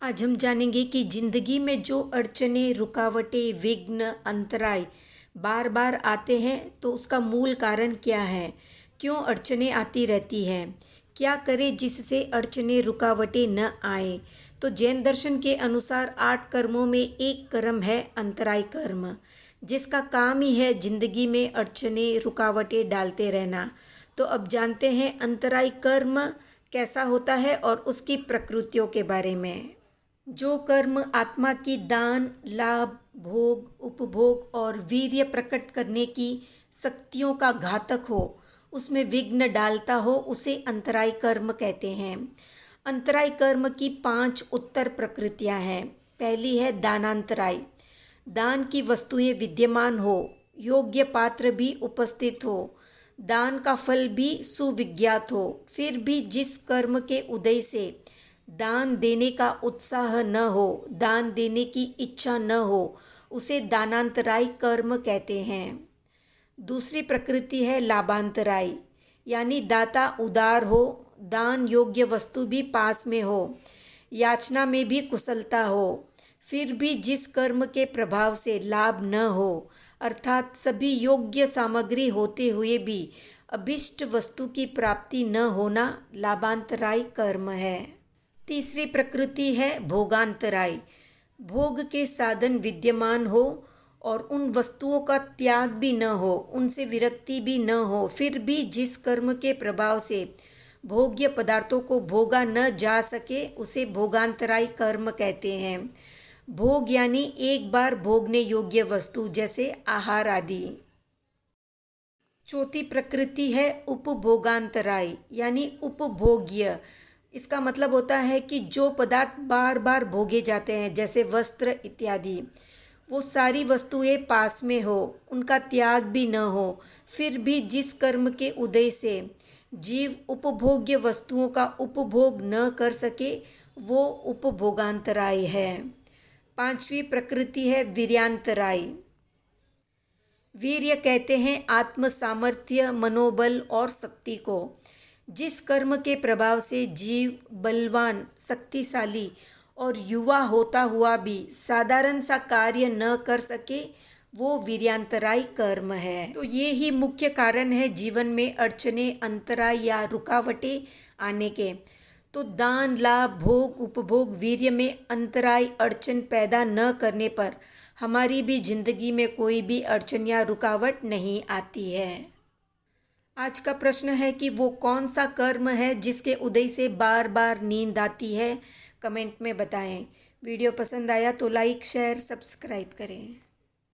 आज हम जानेंगे कि जिंदगी में जो अड़चने, रुकावटें, विघ्न, अंतराय बार बार आते हैं तो उसका मूल कारण क्या है। क्यों अड़चने आती रहती हैं, क्या करें जिससे अड़चने, रुकावटें न आए। तो जैन दर्शन के अनुसार 8 कर्मों में एक कर्म है अंतराय कर्म, जिसका काम ही है जिंदगी में अड़चने, रुकावटें डालते रहना। तो अब जानते हैं अंतराय कर्म कैसा होता है और उसकी प्रकृतियों के बारे में। जो कर्म आत्मा की दान, लाभ, भोग, उपभोग और वीर्य प्रकट करने की शक्तियों का घातक हो, उसमें विघ्न डालता हो, उसे अंतराय कर्म कहते हैं। अंतराय कर्म की 5 उत्तर प्रकृतियां हैं। पहली है दानांतराय। दान की वस्तुएं विद्यमान हो, योग्य पात्र भी उपस्थित हो, दान का फल भी सुविज्ञात हो, फिर भी जिस कर्म के उदय से दान देने का उत्साह न हो, दान देने की इच्छा न हो, उसे दानांतराय कर्म कहते हैं। दूसरी प्रकृति है लाभांतराय, यानी दाता उदार हो, दान योग्य वस्तु भी पास में हो, याचना में भी कुशलता हो, फिर भी जिस कर्म के प्रभाव से लाभ न हो, अर्थात सभी योग्य सामग्री होते हुए भी अभिष्ट वस्तु की प्राप्ति न होना लाभांतराय कर्म है। तीसरी प्रकृति है भोगांतराय। भोग के साधन विद्यमान हो और उन वस्तुओं का त्याग भी न हो, उनसे विरक्ति भी न हो, फिर भी जिस कर्म के प्रभाव से भोग्य पदार्थों को भोगा न जा सके, उसे भोगांतराय कर्म कहते हैं। भोग यानी एक बार भोगने योग्य वस्तु, जैसे आहार आदि। चौथी प्रकृति है उपभोगांतराय, यानी उपभोग्य। इसका मतलब होता है कि जो पदार्थ बार बार भोगे जाते हैं, जैसे वस्त्र इत्यादि, वो सारी वस्तुएं पास में हो, उनका त्याग भी न हो, फिर भी जिस कर्म के उदय से जीव उपभोग्य वस्तुओं का उपभोग न कर सके, वो उपभोगांतराय है। पांचवी प्रकृति है वीर्यांतराय। वीर्य कहते हैं आत्म सामर्थ्य, मनोबल और शक्ति को। जिस कर्म के प्रभाव से जीव बलवान, शक्तिशाली और युवा होता हुआ भी साधारण सा कार्य न कर सके, वो वीर्यांतराय कर्म है। तो ये ही मुख्य कारण है जीवन में अड़चने, अंतराय या रुकावटें आने के। तो दान, लाभ, भोग, उपभोग, वीर्य में अंतराय, अड़चन पैदा न करने पर हमारी भी जिंदगी में कोई भी अड़चन या रुकावट नहीं आती है। आज का प्रश्न है कि वो कौन सा कर्म है जिसके उदय से बार बार नींद आती है। कमेंट में बताएं। वीडियो पसंद आया तो लाइक, शेयर, सब्सक्राइब करें।